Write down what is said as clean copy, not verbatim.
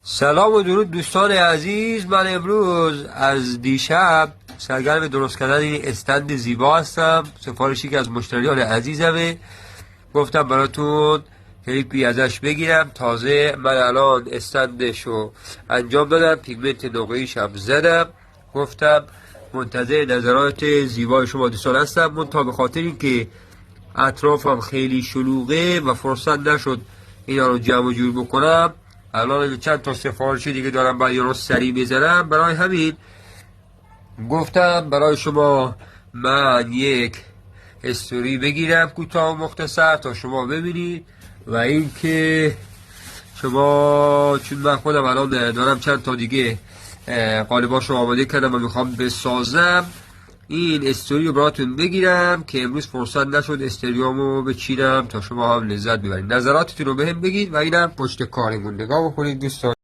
سلام و درود دوستان عزیز. من امروز از دیشب سرگرم درست کردن این استند زیبا هستم. سفارشی که از مشتریان عزیزمه، گفتم براتون کلیپی ازش بگیرم. تازه من الان استندشو انجام دادم، پیگمنت نقره‌ایش هم زدم. گفتم منتظر نظرات زیبای شما دوستان هستم. منتها به خاطر اینکه اطرافم خیلی شلوغه و فرصت نشد اینا رو جمع و جور بکنم، الان چند تا سفارشی دیگه دارم باید رو سریع بزنم. برای همین گفتم برای شما من یک استوری بگیرم کوتاه و مختصر تا شما ببینید و اینکه شما، چون من خودم الان دارم چند تا دیگه قالباشو آماده کردم و میخوام بسازم، این استوری رو براتون بگیرم که امروز فرصت نشد استریامو بچینم تا شما هم لذت ببرید. نظراتتون رو بهم بگید و اینم پشت کارمون نگاه بکنید دوستان.